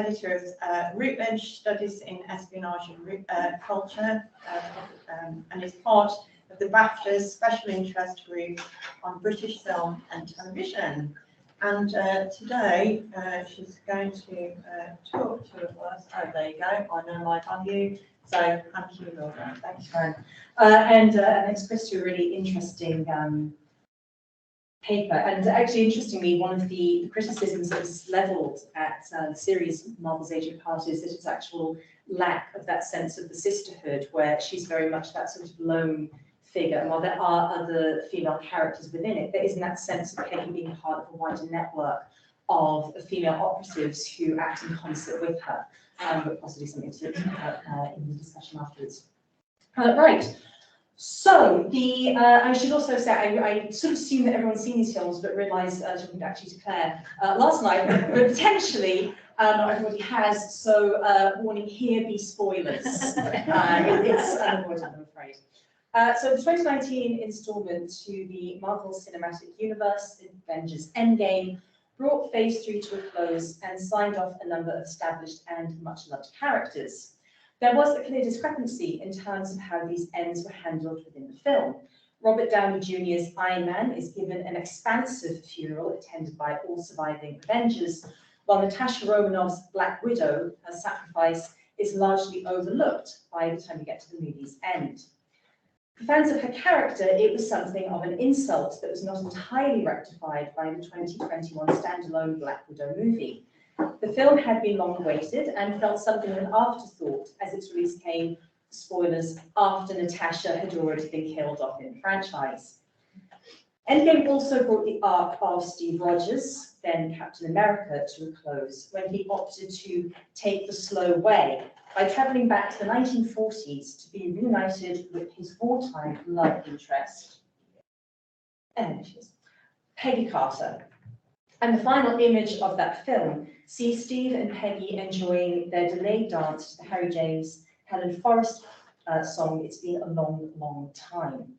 editor of Routledge Studies in Espionage and Culture, and is part of the BAFTA's Special Interest Group on British Film and Television. And today she's going to talk to us. Oh, there you go. I know my on you. So thank you, Laura. Thanks, Fran. And thanks, Chris, to a really interesting paper. And actually, interestingly, one of the criticisms that was levelled at the series Marvel's Agent Carter is that its actual lack of that sense of the sisterhood, where she's very much that sort of lone figure. And while there are other female characters within it, there isn't that sense of Peggy being part of a wider network of female operatives who act in concert with her. But possibly something to look at in the discussion afterwards. Right. So I should also say I sort of assume that everyone's seen these films, but realised talking actually to Claire last night, but potentially not everybody has. So warning, here be spoilers. It's unavoidable, I'm afraid. So the 2019 instalment to the Marvel Cinematic Universe, Avengers Endgame, brought Phase 3 to a close and signed off a number of established and much-loved characters. There was a clear discrepancy in terms of how these ends were handled within the film. Robert Downey Jr.'s Iron Man is given an expansive funeral attended by all surviving Avengers, while Natasha Romanoff's Black Widow, her sacrifice, is largely overlooked by the time you get to the movie's end. For fans of her character, it was something of an insult that was not entirely rectified by the 2021 standalone Black Widow movie. The film had been long awaited and felt something of an afterthought as its release came, spoilers, after Natasha had already been killed off in the franchise. Endgame also brought the arc of Steve Rogers, then Captain America, to a close when he opted to take the slow way by travelling back to the 1940s to be reunited with his wartime love interest, and Peggy Carter. And the final image of that film sees Steve and Peggy enjoying their delayed dance to the Harry James, Helen Forrest song, It's Been a Long, Long Time.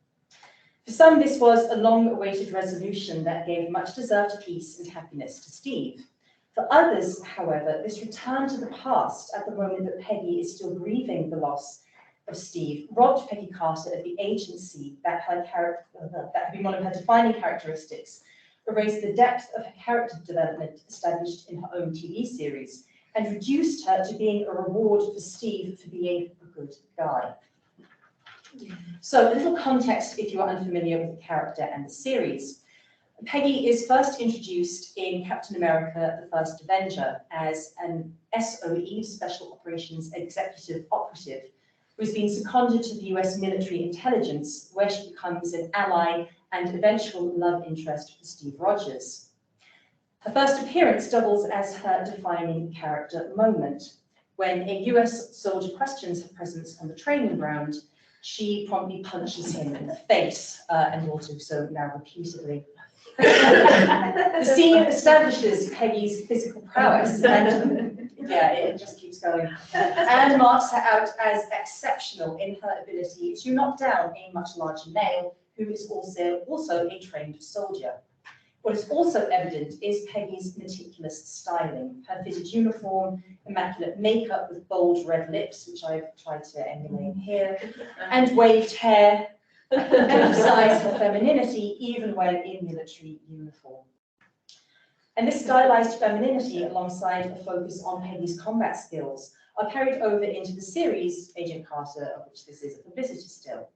For some, this was a long-awaited resolution that gave much-deserved peace and happiness to Steve. For others, however, this return to the past at the moment that Peggy is still grieving the loss of Steve robbed Peggy Carter of the agency that had been one of her defining characteristics, erased the depth of her character development established in her own TV series, and reduced her to being a reward for Steve for being a good guy. So a little context if you are unfamiliar with the character and the series. Peggy is first introduced in Captain America, the First Avenger, as an SOE, Special Operations Executive Operative, who has been seconded to the US military intelligence, where she becomes an ally and eventual love interest for Steve Rogers. Her first appearance doubles as her defining character moment. When a US soldier questions her presence on the training ground, she promptly punches him in the face, and will do so now repeatedly. The scene establishes Peggy's physical prowess, and yeah, it just keeps going, and marks her out as exceptional in her ability to knock down a much larger male who is also a trained soldier. What is also evident is Peggy's meticulous styling, her fitted uniform, immaculate makeup with bold red lips, which I've tried to emulate here, and waved hair, emphasize her femininity even when in military uniform. And this stylized femininity, alongside a focus on Peggy's combat skills, are carried over into the series Agent Carter, of which this is a publicity still.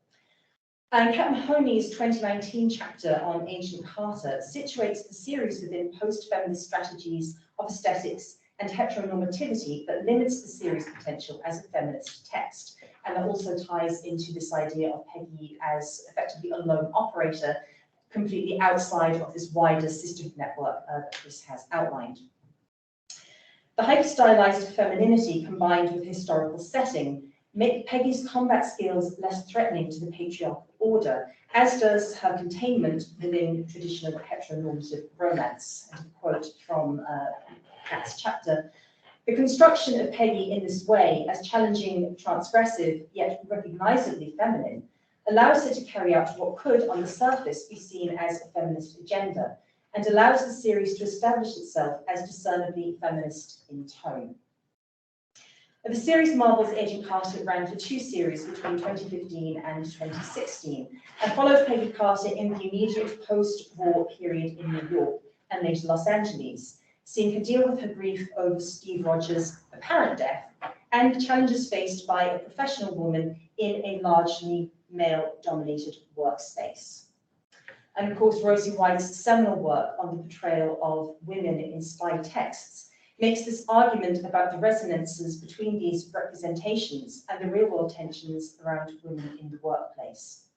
And Kat Mahoney's 2019 chapter on Agent Carter situates the series within post-feminist strategies of aesthetics and heteronormativity that limits the series' potential as a feminist text. And that also ties into this idea of Peggy as effectively a lone operator, completely outside of this wider sisterhood network that Chris has outlined. The hyper-stylized femininity combined with historical setting make Peggy's combat skills less threatening to the patriarchal order, as does her containment within traditional heteronormative romance. And to quote from Kat's chapter, the construction of Peggy in this way, as challenging, transgressive, yet recognizably feminine, allows her to carry out what could, on the surface, be seen as a feminist agenda, and allows the series to establish itself as discernibly feminist in tone. The series Marvel's Agent Carter ran for 2 series between 2015 and 2016, and followed Peggy Carter in the immediate post-war period in New York and later Los Angeles, seeing her deal with her grief over Steve Rogers' apparent death and the challenges faced by a professional woman in a largely male-dominated workspace. And of course, Rosie White's seminal work on the portrayal of women in spy texts makes this argument about the resonances between these representations and the real-world tensions around women in the workplace.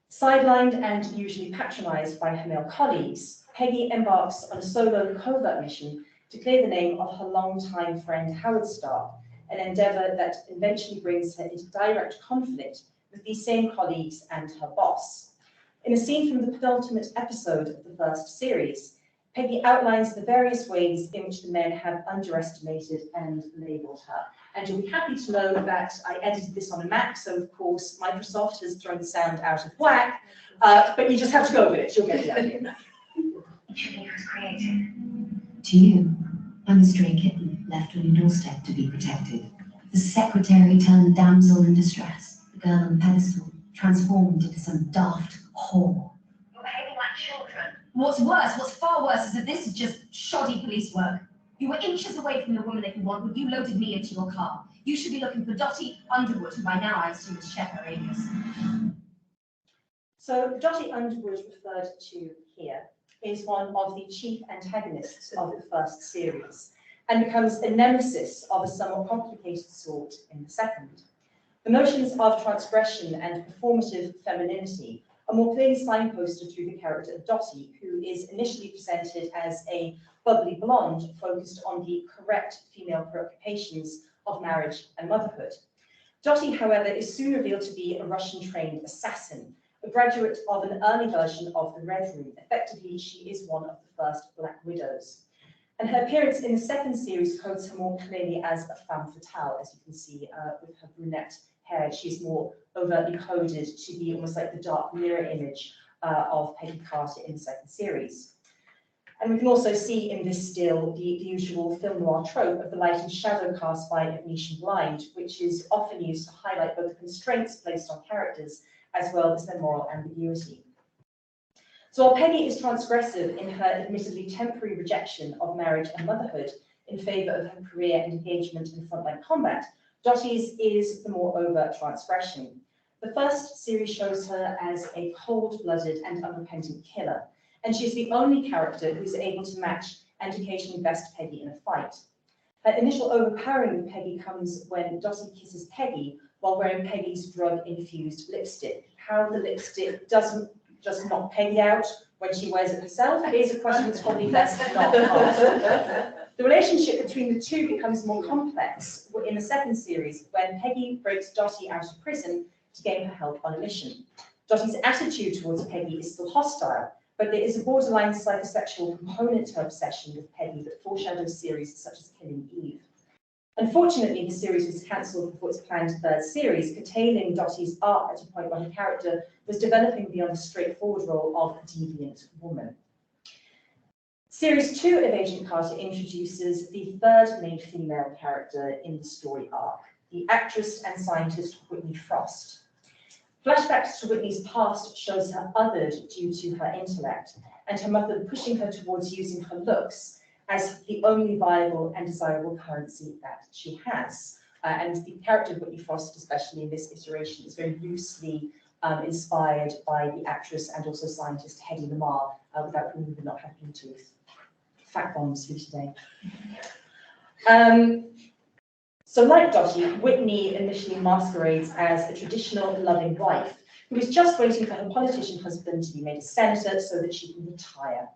Sidelined and usually patronized by her male colleagues, Peggy embarks on a solo covert mission to clear the name of her longtime friend Howard Stark, an endeavor that eventually brings her into direct conflict with these same colleagues and her boss. In a scene from the penultimate episode of the first series, Peggy outlines the various ways in which the men have underestimated and labelled her. And you'll be happy to know that I edited this on a Mac, so of course Microsoft has thrown the sound out of whack, but you just have to go with it, you'll get the idea. She was created. To you, I'm a stray kitten left on your doorstep to be protected. The secretary turned damsel in distress, the girl on the pedestal, transformed into some daft whore. You're behaving like children. What's far worse is that this is just shoddy police work. You were inches away from the woman that you want when you loaded me into your car. You should be looking for Dottie Underwood, who by now I assume is Chef Arabius. So Dottie Underwood referred to here is one of the chief antagonists of the first series and becomes a nemesis of a somewhat complicated sort in the second. The notions of transgression and performative femininity are more clearly signposted through the character of Dottie, who is initially presented as a bubbly blonde focused on the correct female preoccupations of marriage and motherhood. Dottie, however, is soon revealed to be a Russian-trained assassin, a graduate of an early version of the Red Room. Effectively, she is one of the first Black Widows. And her appearance in the second series codes her more clearly as a femme fatale, as you can see with her brunette hair. She's more overtly coded to be almost like the dark mirror image of Peggy Carter in the second series. And we can also see in this still the usual film noir trope of the light and shadow cast by a Venetian blind, which is often used to highlight both the constraints placed on characters as well as their moral ambiguity. So while Peggy is transgressive in her admittedly temporary rejection of marriage and motherhood in favour of her career and engagement in frontline combat, Dottie's is the more overt transgression. The first series shows her as a cold-blooded and unrepentant killer, and she's the only character who's able to match and occasionally best Peggy in a fight. Her initial overpowering with Peggy comes when Dottie kisses Peggy while wearing Peggy's drug-infused lipstick. How the lipstick doesn't just knock Peggy out when she wears it herself is a question that's probably best not asked. The relationship between the two becomes more complex in the second series when Peggy breaks Dottie out of prison to gain her help on a mission. Dottie's attitude towards Peggy is still hostile, but there is a borderline psychosexual component to her obsession with Peggy that foreshadows series such as Killing Eve. Unfortunately, the series was cancelled before its planned third series, curtailing Dottie's arc at a point where her character was developing beyond the straightforward role of a deviant woman. Series 2 of Agent Carter introduces the third main female character in the story arc, the actress and scientist Whitney Frost. Flashbacks to Whitney's past shows her othered due to her intellect, and her mother pushing her towards using her looks as the only viable and desirable currency that she has. And the character of Whitney Frost, especially in this iteration, is very loosely inspired by the actress and also scientist Hedy Lamarr, without whom we would not have Bluetooth. Fact bombs for today. So like Dottie, Whitney initially masquerades as a traditional loving wife who is just waiting for her politician husband to be made a senator so that she can retire.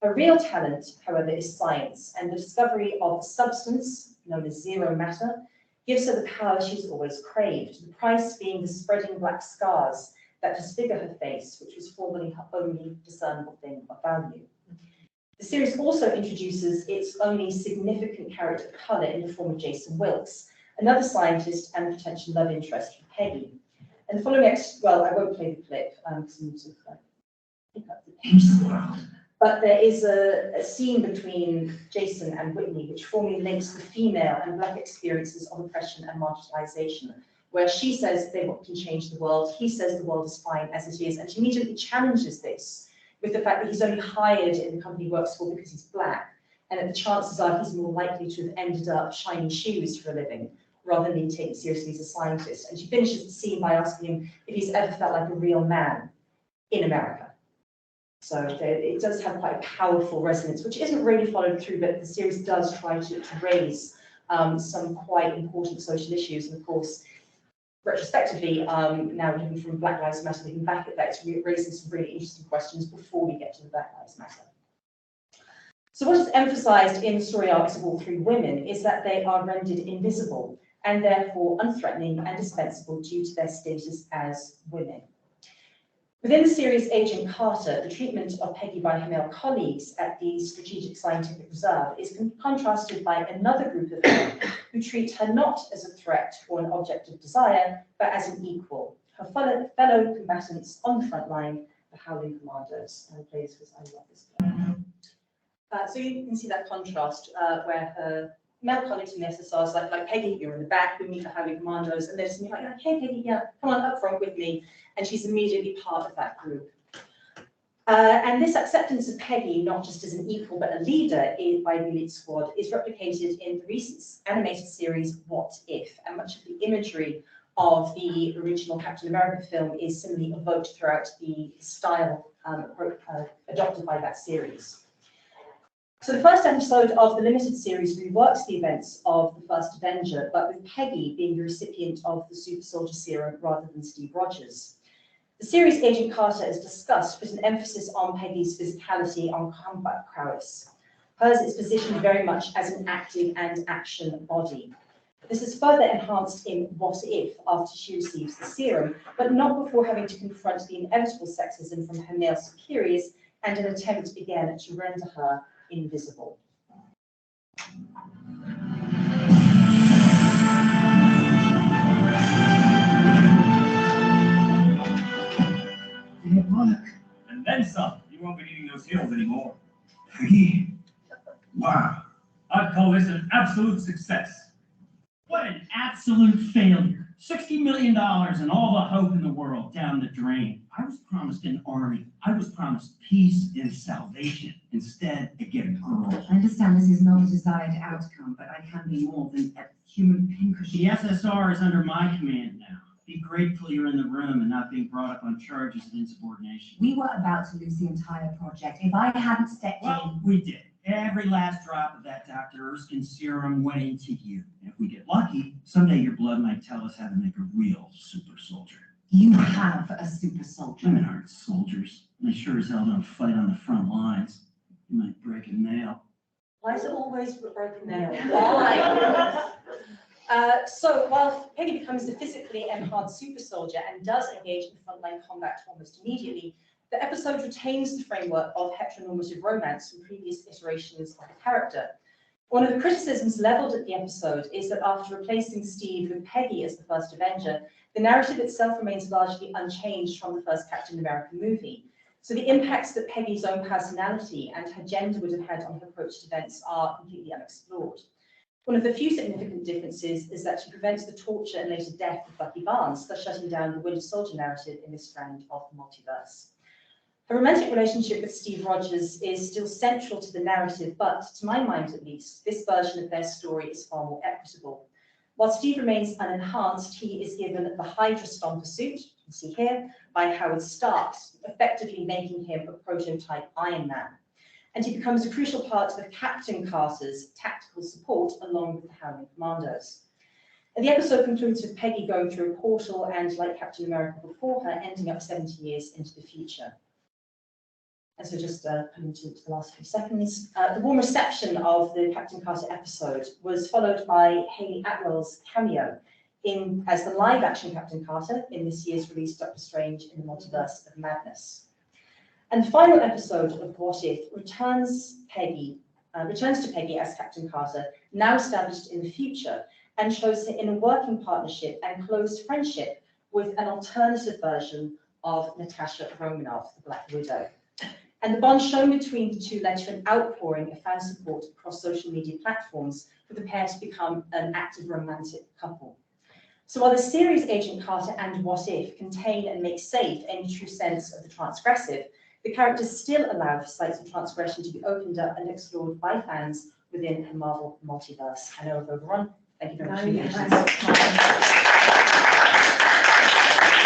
Her real talent, however, is science, and the discovery of a substance known as zero matter gives her the power she's always craved, the price being the spreading black scars that disfigure her face, which was formerly her only discernible thing of value. The series also introduces its only significant character of colour in the form of Jason Wilkes, another scientist and potential love interest for Peggy. And the following well, I won't play the clip because I'm sort of pick up the pace. But there is a scene between Jason and Whitney which formally links the female and Black experiences of oppression and marginalization, where she says they can change the world, he says the world is fine as it is, and she immediately challenges this with the fact that he's only hired in the company he works for because he's Black, and that the chances are he's more likely to have ended up shining shoes for a living rather than being taken seriously as a scientist. And she finishes the scene by asking him if he's ever felt like a real man in America. So it does have quite a powerful resonance, which isn't really followed through, but the series does try to raise some quite important social issues. And of course, retrospectively, now looking from Black Lives Matter, looking back at that, it's raising some really interesting questions before we get to the Black Lives Matter. So what is emphasized in the story arcs of all three women is that they are rendered invisible and therefore unthreatening and dispensable due to their status as women. Within the series Agent Carter, the treatment of Peggy by her male colleagues at the Strategic Scientific Reserve is contrasted by another group of men who treat her not as a threat or an object of desire, but as an equal, her fellow combatants on the front line, the Howling Commandos. And I love this play. So you can see that contrast where her male colleagues from the SSRs, like Peggy, you're in the back, we meet the Howling Commandos, and they're just like, hey Peggy, yeah, come on up front with me. And she's immediately part of that group. And this acceptance of Peggy, not just as an equal, but a leader by the elite squad, is replicated in the recent animated series, What If? And much of the imagery of the original Captain America film is similarly evoked throughout the style adopted by that series. So the first episode of the limited series reworks the events of the first Avenger, but with Peggy being the recipient of the super soldier serum rather than Steve Rogers. The series Agent Carter, as discussed, put an emphasis on Peggy's physicality, on combat prowess. Hers is positioned very much as an active and action body. This is further enhanced in What If, after she receives the serum, but not before having to confront the inevitable sexism from her male superiors and an attempt again to render her invisible. Did it work? And then some. You won't be needing those heels anymore. Peggy? Wow. I'd call this an absolute success. What an absolute failure. $60 million and all the hope in the world down the drain. I was promised an army. I was promised peace and salvation. Instead, I get a girl. I understand this is not a desired outcome, but I can be more than a human pincushion. The SSR is under my command now. Be grateful you're in the room and not being brought up on charges of insubordination. We were about to lose the entire project. If I hadn't stepped Well, in... we did. Every last drop of that Dr. Erskine serum went into you. And if we get lucky, someday your blood might tell us how to make a real super soldier. You have a super soldier. Women aren't soldiers. They sure as hell don't fight on the front lines. You might break a nail. Why is it always a broken nail? Why? So while Peggy becomes the physically enhanced super soldier and does engage in frontline combat almost immediately, the episode retains the framework of heteronormative romance from previous iterations of the character. One of the criticisms leveled at the episode is that after replacing Steve with Peggy as the first Avenger, the narrative itself remains largely unchanged from the first Captain America movie. So the impacts that Peggy's own personality and her gender would have had on her approach to events are completely unexplored. One of the few significant differences is that she prevents the torture and later death of Bucky Barnes, thus shutting down the Winter Soldier narrative in this strand of the multiverse. Her romantic relationship with Steve Rogers is still central to the narrative, but to my mind at least, this version of their story is far more equitable. While Steve remains unenhanced, he is given the Hydra Stomper suit, you can see here, by Howard Stark, effectively making him a prototype Iron Man. And he becomes a crucial part of Captain Carter's tactical support along with the Howling Commandos. And the episode concludes with Peggy going through a portal and, like Captain America before her, ending up 70 years into the future. And so just coming to the last few seconds, the warm reception of the Captain Carter episode was followed by Hayley Atwell's cameo as the live-action Captain Carter in this year's release Doctor Strange in the Multiverse of Madness. And the final episode of What If returns to Peggy as Captain Carter, now established in the future, and shows her in a working partnership and close friendship with an alternative version of Natasha Romanoff, the Black Widow. And the bond shown between the two led to an outpouring of fan support across social media platforms for the pair to become an active romantic couple. So while the series Agent Carter and What If contain and make safe any true sense of the transgressive, the characters still allow for sites of transgression to be opened up and explored by fans within the Marvel multiverse. I know I've overrun. Thank you very much for your patience.